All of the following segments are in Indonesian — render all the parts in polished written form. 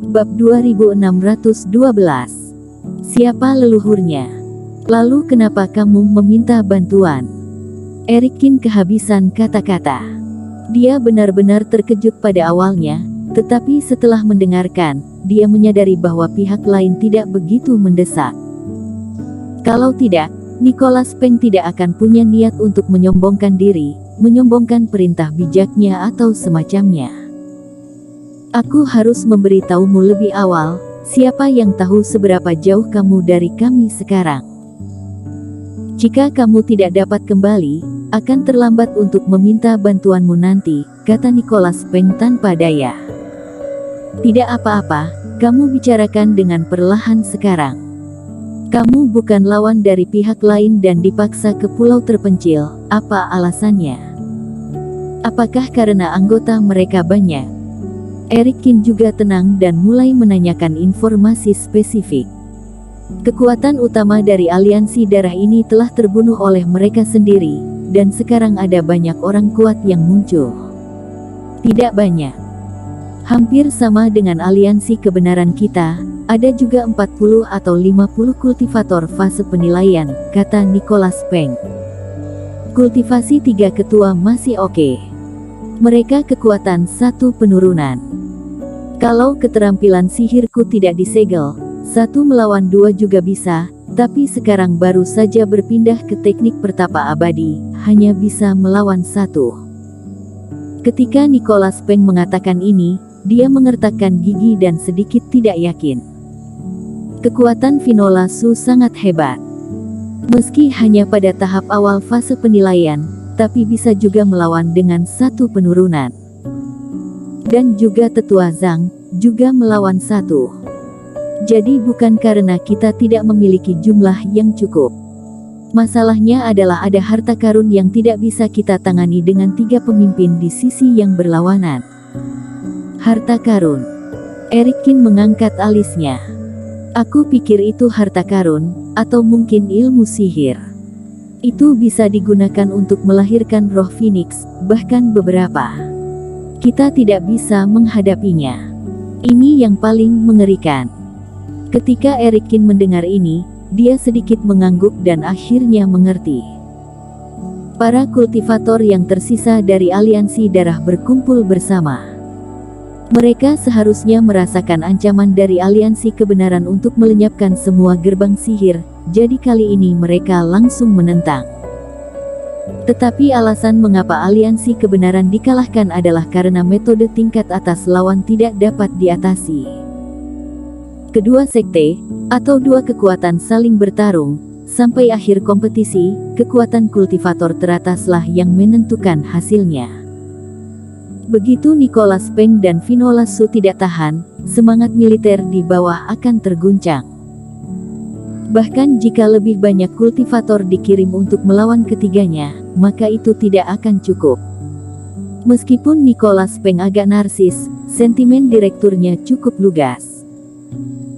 Bab 2612. Siapa leluhurnya? Lalu kenapa kamu meminta bantuan? Erikin kehabisan kata-kata. Dia benar-benar terkejut pada awalnya, tetapi setelah mendengarkan, dia menyadari bahwa pihak lain tidak begitu mendesak. Kalau tidak, Nicholas Peng tidak akan punya niat untuk menyombongkan diri, menyombongkan perintah bijaknya atau semacamnya. Aku harus memberitahumu lebih awal, siapa yang tahu seberapa jauh kamu dari kami sekarang. Jika kamu tidak dapat kembali, akan terlambat untuk meminta bantuanmu nanti, kata Nicholas Peng tanpa daya. Tidak apa-apa, kamu bicarakan dengan perlahan sekarang. Kamu bukan lawan dari pihak lain dan dipaksa ke pulau terpencil, apa alasannya? Apakah karena anggota mereka banyak? Erikin juga tenang dan mulai menanyakan informasi spesifik. Kekuatan utama dari aliansi darah ini telah terbunuh oleh mereka sendiri, dan sekarang ada banyak orang kuat yang muncul. Tidak banyak. Hampir sama dengan aliansi kebenaran kita, ada juga 40 atau 50 kultivator fase penilaian, kata Nicholas Peng. Kultivasi 3 ketua masih oke. Mereka kekuatan 1 penurunan. Kalau keterampilan sihirku tidak disegel, 1 melawan 2 juga bisa, tapi sekarang baru saja berpindah ke teknik pertapa abadi, hanya bisa melawan 1. Ketika Nicholas Peng mengatakan ini, dia mengertakkan gigi dan sedikit tidak yakin. Kekuatan Vinola Su sangat hebat. Meski hanya pada tahap awal fase penilaian, tapi bisa juga melawan dengan 1 penurunan. Dan juga tetua Zhang, juga melawan 1. Jadi bukan karena kita tidak memiliki jumlah yang cukup. Masalahnya adalah ada harta karun yang tidak bisa kita tangani dengan 3 pemimpin di sisi yang berlawanan. Harta karun. Erikin mengangkat alisnya. Aku pikir itu harta karun, atau mungkin ilmu sihir. Itu bisa digunakan untuk melahirkan roh Phoenix, bahkan beberapa. Kita tidak bisa menghadapinya. Ini yang paling mengerikan. Ketika Erikin mendengar ini, dia sedikit mengangguk dan akhirnya mengerti. Para kultivator yang tersisa dari aliansi darah berkumpul bersama. Mereka seharusnya merasakan ancaman dari aliansi kebenaran untuk melenyapkan semua gerbang sihir, jadi kali ini mereka langsung menentang. Tetapi alasan mengapa aliansi kebenaran dikalahkan adalah karena metode tingkat atas lawan tidak dapat diatasi. Kedua sekte, atau 2 kekuatan saling bertarung, sampai akhir kompetisi, kekuatan kultivator terataslah yang menentukan hasilnya. Begitu Nicholas Peng dan Vinola Su tidak tahan, semangat militer di bawah akan terguncang. Bahkan jika lebih banyak kultivator dikirim untuk melawan ketiganya, maka itu tidak akan cukup. Meskipun Nicholas Peng agak narsis, sentimen direkturnya cukup lugas.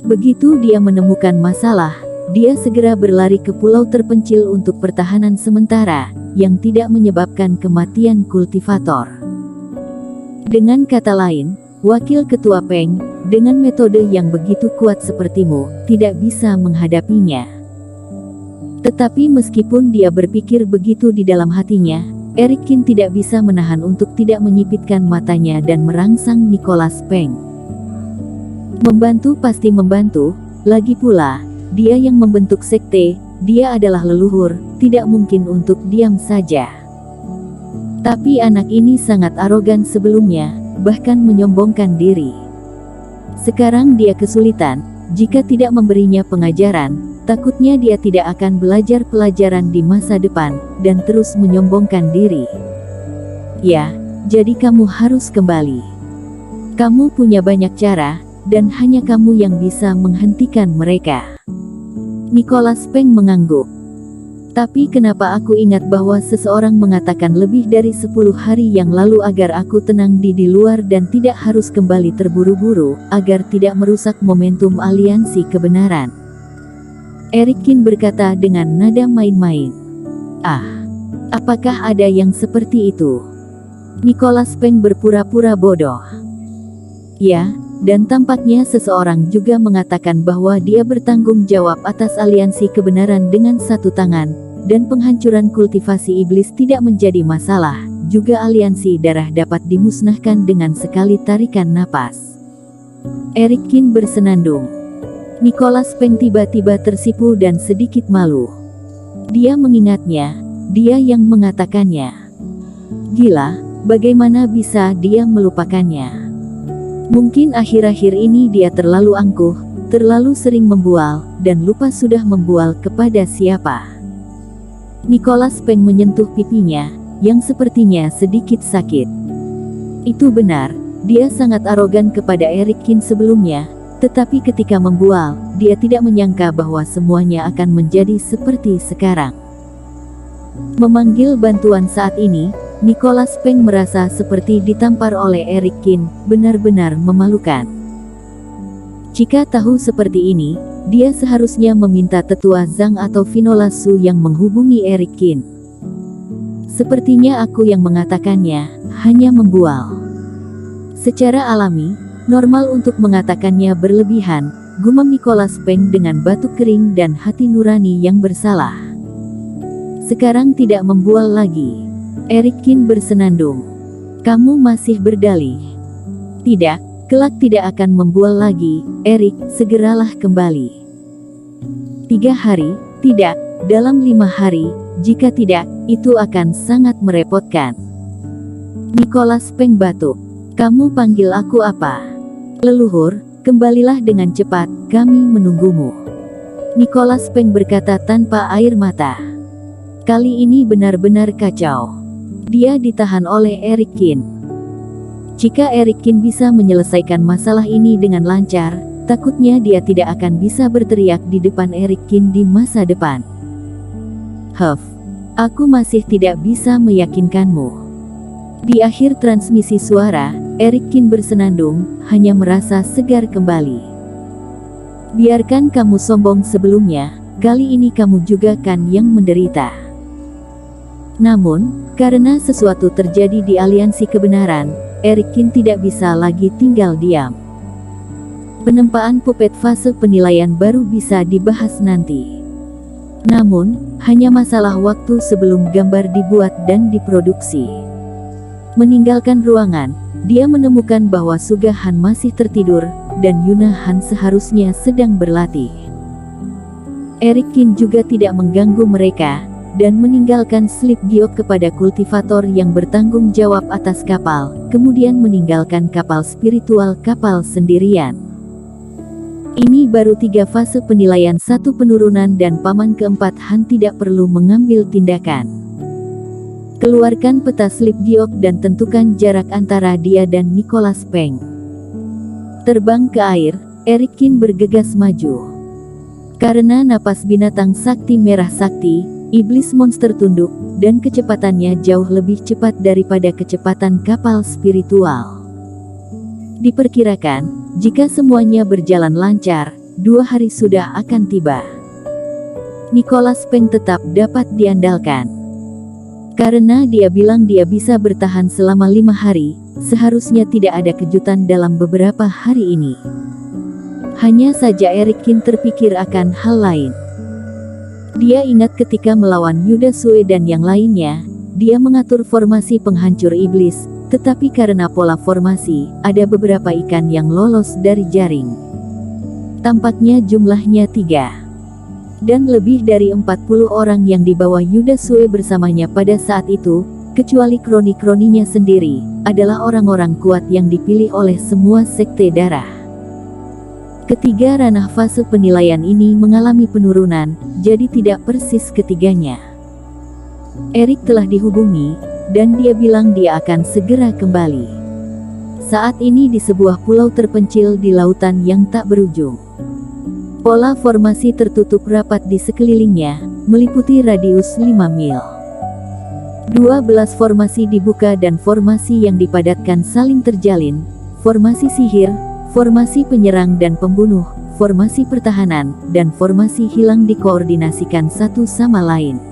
Begitu dia menemukan masalah, dia segera berlari ke pulau terpencil untuk pertahanan sementara, yang tidak menyebabkan kematian kultivator. Dengan kata lain, wakil ketua Peng, dengan metode yang begitu kuat sepertimu, tidak bisa menghadapinya. Tetapi meskipun dia berpikir begitu di dalam hatinya, Erikin tidak bisa menahan untuk tidak menyipitkan matanya dan merangsang Nicholas Peng. Membantu pasti membantu, lagi pula, dia yang membentuk sekte, dia adalah leluhur, tidak mungkin untuk diam saja. Tapi anak ini sangat arogan sebelumnya, bahkan menyombongkan diri. Sekarang dia kesulitan, jika tidak memberinya pengajaran, takutnya dia tidak akan belajar pelajaran di masa depan, dan terus menyombongkan diri. Ya, jadi kamu harus kembali. Kamu punya banyak cara, dan hanya kamu yang bisa menghentikan mereka. Nicholas Peng mengangguk. Tapi kenapa aku ingat bahwa seseorang mengatakan lebih dari 10 hari yang lalu agar aku tenang di luar dan tidak harus kembali terburu-buru, agar tidak merusak momentum aliansi kebenaran. Erikin berkata dengan nada main-main. Ah, apakah ada yang seperti itu? Nicholas Peng berpura-pura bodoh. Ya, dan tampaknya seseorang juga mengatakan bahwa dia bertanggung jawab atas aliansi kebenaran dengan satu tangan, dan penghancuran kultivasi iblis tidak menjadi masalah. Juga aliansi darah dapat dimusnahkan dengan sekali tarikan napas. Eric Kin bersenandung. Nicholas Peng tiba-tiba tersipu dan sedikit malu. Dia mengingatnya, dia yang mengatakannya. Gila, bagaimana bisa dia melupakannya? Mungkin akhir-akhir ini dia terlalu angkuh, terlalu sering membual, dan lupa sudah membual kepada siapa. Nicholas Peng menyentuh pipinya, yang sepertinya sedikit sakit. Itu benar, dia sangat arogan kepada Eric Kin sebelumnya, tetapi ketika membual, dia tidak menyangka bahwa semuanya akan menjadi seperti sekarang. Memanggil bantuan saat ini, Nicholas Peng merasa seperti ditampar oleh Eric Kin, benar-benar memalukan. Jika tahu seperti ini, dia seharusnya meminta tetua Zhang atau Vinola Su yang menghubungi Eric Kin. Sepertinya aku yang mengatakannya, hanya membual. Secara alami, normal untuk mengatakannya berlebihan, gumam Nicholas Peng dengan batuk kering dan hati nurani yang bersalah. Sekarang tidak membual lagi. Eric Kin bersenandung. Kamu masih berdalih. Tidak, kelak tidak akan membual lagi, Eric, segeralah kembali. 3 hari, tidak, dalam 5 hari, jika tidak, itu akan sangat merepotkan. Nicholas Peng batuk. Kamu panggil aku apa? Leluhur, kembalilah dengan cepat, kami menunggumu. Nicholas Peng berkata tanpa air mata. Kali ini benar-benar kacau. Dia ditahan oleh Eric Kin. Jika Eric Kin bisa menyelesaikan masalah ini dengan lancar, takutnya dia tidak akan bisa berteriak di depan Eric Kin di masa depan. Aku masih tidak bisa meyakinkanmu. Di akhir transmisi suara, Eric Kin bersenandung, hanya merasa segar kembali. Biarkan kamu sombong sebelumnya, kali ini kamu juga kan yang menderita. Namun, karena sesuatu terjadi di aliansi kebenaran, Eric Kin tidak bisa lagi tinggal diam. Penempaan puppet fase penilaian baru bisa dibahas nanti. Namun, hanya masalah waktu sebelum gambar dibuat dan diproduksi. Meninggalkan ruangan, dia menemukan bahwa Suga Han masih tertidur, dan Yuna Han seharusnya sedang berlatih. Eric Kin juga tidak mengganggu mereka, dan meninggalkan slip giok kepada kultivator yang bertanggung jawab atas kapal, kemudian meninggalkan kapal spiritual kapal sendirian. Ini baru 3 fase penilaian 1 penurunan dan paman keempat Han tidak perlu mengambil tindakan. Keluarkan peta slip giok dan tentukan jarak antara dia dan Nicholas Peng. Terbang ke air, Eric Kin bergegas maju. Karena napas binatang sakti merah sakti, iblis monster tunduk, dan kecepatannya jauh lebih cepat daripada kecepatan kapal spiritual. Diperkirakan, jika semuanya berjalan lancar, 2 hari sudah akan tiba. Nicholas Peng tetap dapat diandalkan. Karena dia bilang dia bisa bertahan selama 5 hari, seharusnya tidak ada kejutan dalam beberapa hari ini. Hanya saja Eric Kin terpikir akan hal lain. Dia ingat ketika melawan Yuda Sue dan yang lainnya, dia mengatur formasi penghancur iblis, tetapi karena pola formasi, ada beberapa ikan yang lolos dari jaring. Tampaknya jumlahnya 3. Dan lebih dari 40 orang yang dibawa Yuda Sue bersamanya pada saat itu, kecuali kroni-kroninya sendiri, adalah orang-orang kuat yang dipilih oleh semua sekte darah. Ketiga ranah fase penilaian ini mengalami penurunan, jadi tidak persis ketiganya. Eric telah dihubungi, dan dia bilang dia akan segera kembali. Saat ini di sebuah pulau terpencil di lautan yang tak berujung. Pola formasi tertutup rapat di sekelilingnya, meliputi radius 5 mil. 12 formasi dibuka dan formasi yang dipadatkan saling terjalin, formasi sihir, formasi penyerang dan pembunuh, formasi pertahanan, dan formasi hilang dikoordinasikan satu sama lain.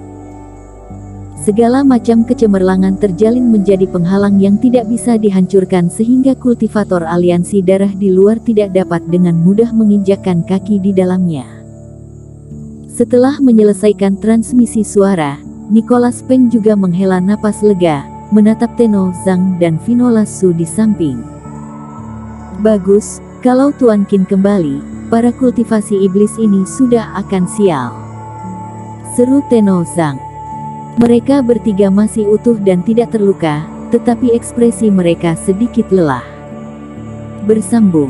Segala macam kecemerlangan terjalin menjadi penghalang yang tidak bisa dihancurkan sehingga kultivator aliansi darah di luar tidak dapat dengan mudah menginjakkan kaki di dalamnya. Setelah menyelesaikan transmisi suara, Nicholas Peng juga menghela napas lega, menatap Tenno Zhang dan Vinola Su di samping. Bagus, kalau Tuan Qin kembali, para kultivasi iblis ini sudah akan sial, seru Tenno Zhang. Mereka bertiga masih utuh dan tidak terluka, tetapi ekspresi mereka sedikit lelah. Bersambung.